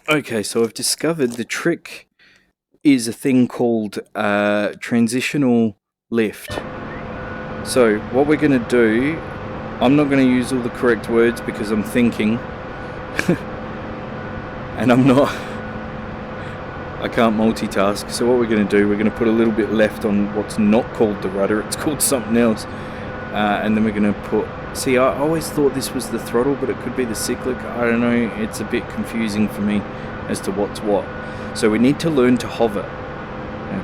Okay, so I've discovered the trick is a thing called transitional lift. So what we're going to do, I'm not going to use all the correct words because I'm thinking, and I can't multitask. So what we're going to do, we're going to put a little bit left on what's not called the rudder, it's called something else. And then we're going to put, see, I always thought this was the throttle, but it could be the cyclic. I don't know, it's a bit confusing for me as to what's what. So we need to learn to hover,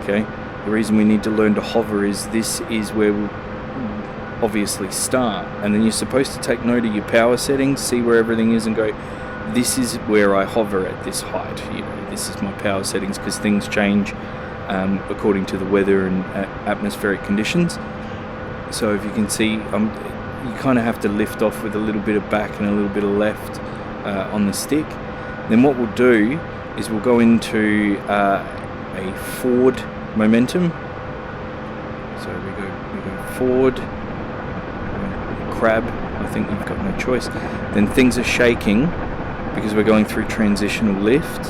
okay? The reason we need to learn to hover is this is where we'll obviously start. And then you're supposed to take note of your power settings, see where everything is and go, this is where I hover at this height. You know, this is my power settings because things change according to the weather and atmospheric conditions. So if you can see, you kind of have to lift off with a little bit of back and a little bit of left on the stick. Then what we'll do is we'll go into a forward momentum. So we go forward, crab, I think you've got no choice. Then things are shaking because we're going through transitional lift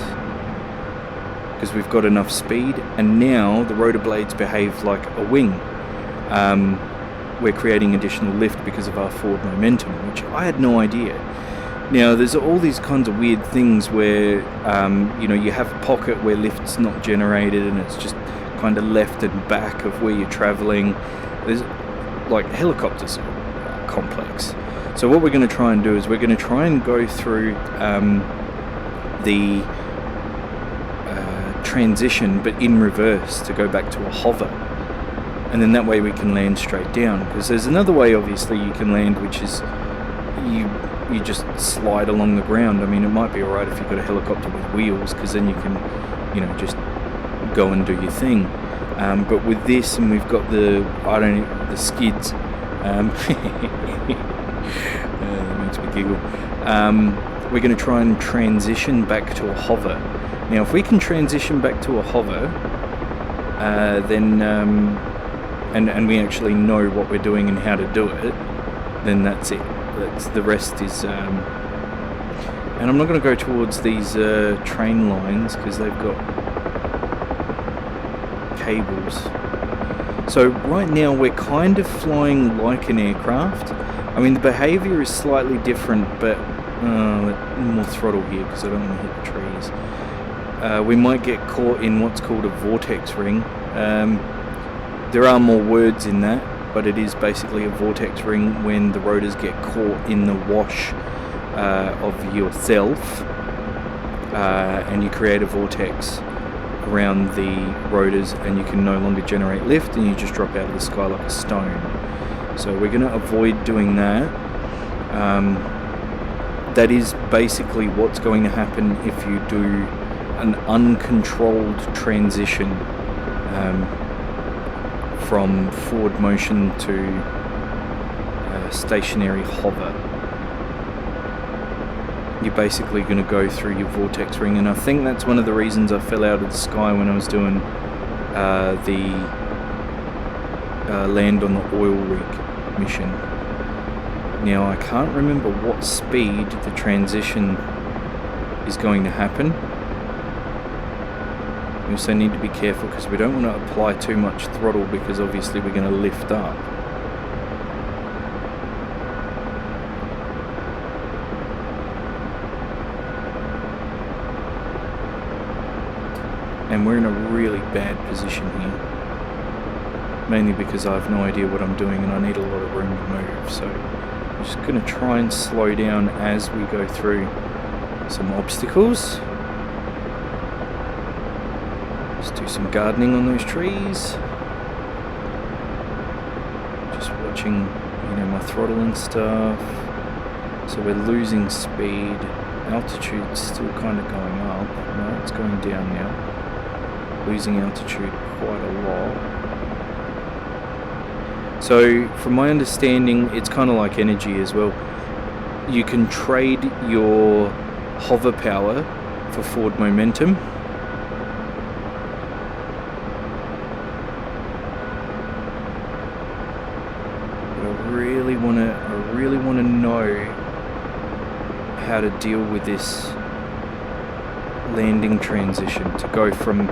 because we've got enough speed, and now the rotor blades behave like a wing. We're creating additional lift because of our forward momentum, which I had no idea. Now, there's all these kinds of weird things where, you have a pocket where lift's not generated and it's just kind of left and back of where you're traveling. There's, like, helicopters are complex. So what we're going to try and do is we're going to try and go through the transition, but in reverse, to go back to a hover. And then that way we can land straight down, because there's another way obviously you can land, which is you just slide along the ground. I mean, it might be alright if you've got a helicopter with wheels, because then you can just go and do your thing, but with this, and we've got the skids, that makes me giggle. We're going to try and transition back to a hover. Now if we can transition back to a hover, then and we actually know what we're doing and how to do it, then that's it. The rest is and I'm not going to go towards these train lines because they've got cables. So right now we're kind of flying like an aircraft. I mean, the behavior is slightly different, but more throttle here because I don't want to hit the trees. We might get caught in what's called a vortex ring. There are more words in that, but it is basically a vortex ring when the rotors get caught in the wash of yourself, and you create a vortex around the rotors, and you can no longer generate lift, and you just drop out of the sky like a stone. So we're going to avoid doing that. That is basically what's going to happen if you do an uncontrolled transition from forward motion to stationary hover. You're basically going to go through your vortex ring, and I think that's one of the reasons I fell out of the sky when I was doing the land on the oil rig mission. Now I can't remember what speed the transition is going to happen. We also need to be careful because we don't want to apply too much throttle, because obviously we're going to lift up. And we're in a really bad position here, mainly because I have no idea what I'm doing and I need a lot of room to move. So I'm just going to try and slow down as we go through some obstacles. Just do some gardening on those trees. Just watching, my throttle and stuff. So we're losing speed. Altitude's still kind of going up. No, it's going down now. Losing altitude quite a lot. So from my understanding, it's kind of like energy as well. You can trade your hover power for forward momentum. But I really want to know how to deal with this landing transition to go from...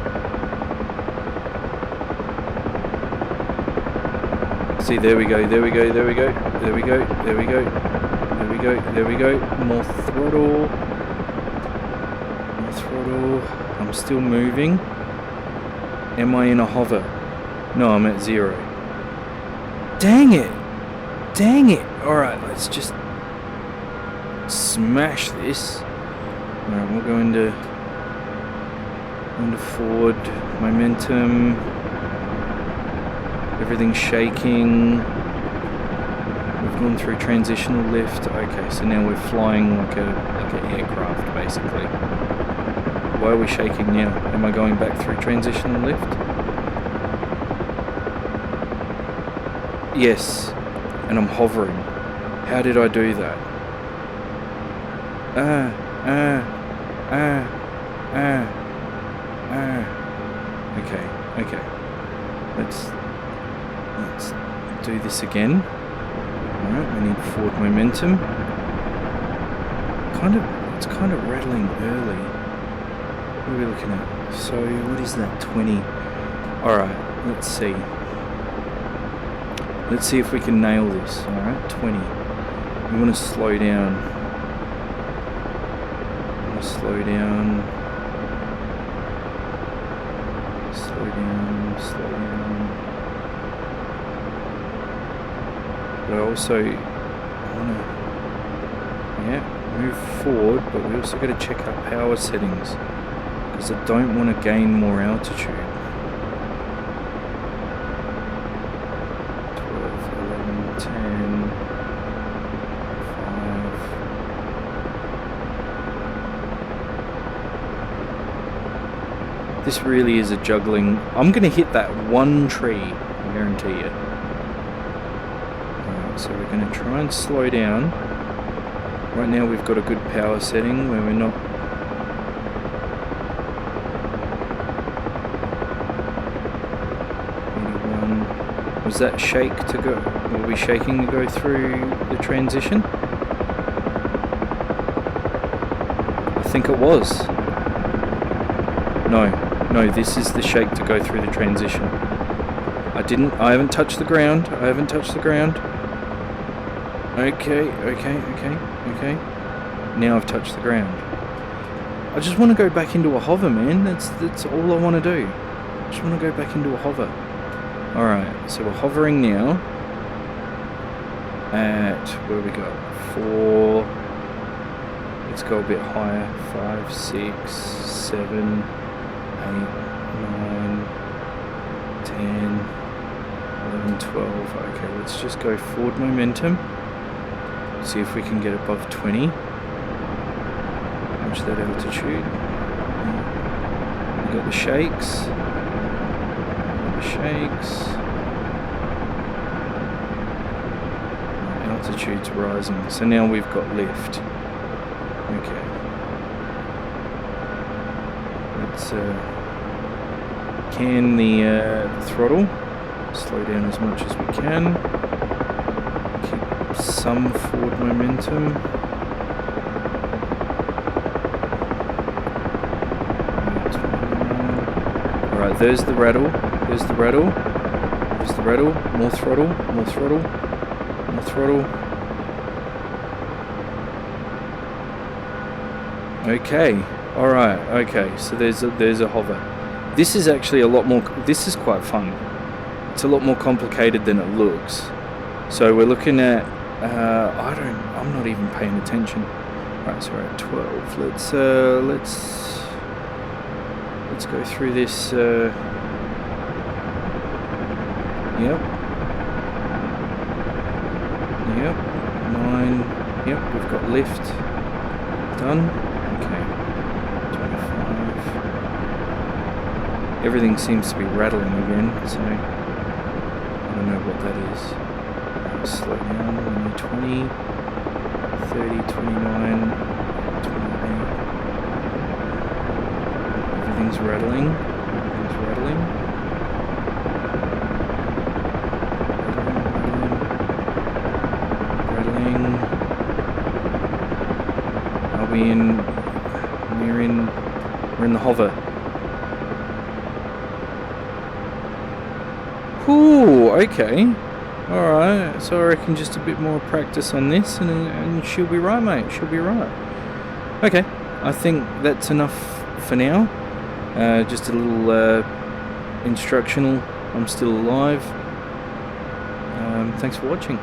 See, there we go, there we go, there we go, there we go, there we go, there we go, there we go. More throttle. More throttle. I'm still moving. Am I in a hover? No, I'm at 0. Dang it! Dang it! Alright, let's just smash this. Alright, we'll go into forward momentum. Everything's shaking. We've gone through transitional lift. Okay, so now we're flying like an aircraft, basically. Why are we shaking now? Am I going back through transitional lift? Yes, and I'm hovering. How did I do that? Okay. Let's do this again. Alright, we need forward momentum. It's kind of rattling early. What are we looking at? So, what is that? 20. Alright, let's see. Let's see if we can nail this. Alright, 20. We want to slow down. Slow down. But I also want to, move forward, but we also got to check our power settings, because I don't want to gain more altitude. 12, 11, 10, 5. This really is a juggling. I'm going to hit that one tree, I guarantee you. So we're going to try and slow down. Right now we've got a good power setting where we're not... Was that shake to go? Were we shaking to go through the transition? I think it was. No, this is the shake to go through the transition. I haven't touched the ground. Okay. Now I've touched the ground. I just want to go back into a hover, man. That's all I want to do. I just want to go back into a hover. Alright, so we're hovering now. At, where we got? 4. Let's go a bit higher. 5, 6, 7, 8, 9, 10, 11, 12. Okay, let's just go forward momentum. See if we can get above 20. Match that altitude. We've got the shakes. Altitude's rising. So now we've got lift. Okay. Let's can the throttle. Slow down as much as we can. Keep some forward momentum. Alright, there's the rattle. More throttle. Okay. Alright, okay. So there's a hover. This is actually a lot more, this is quite fun. It's a lot more complicated than it looks. So we're looking at, I'm not even paying attention. Right, so we're at 12. Let's go through this, Yep, 9, yep, we've got lift, done, okay, 25, everything seems to be rattling again, so I don't know what that is. Slow down, we need 20, 30, 29, 28, everything's rattling. We're in the hover. Ooh, okay. Alright, so I reckon just a bit more practice on this and she'll be right, mate. She'll be right. Okay, I think that's enough for now. Just a little instructional. I'm still alive. Thanks for watching.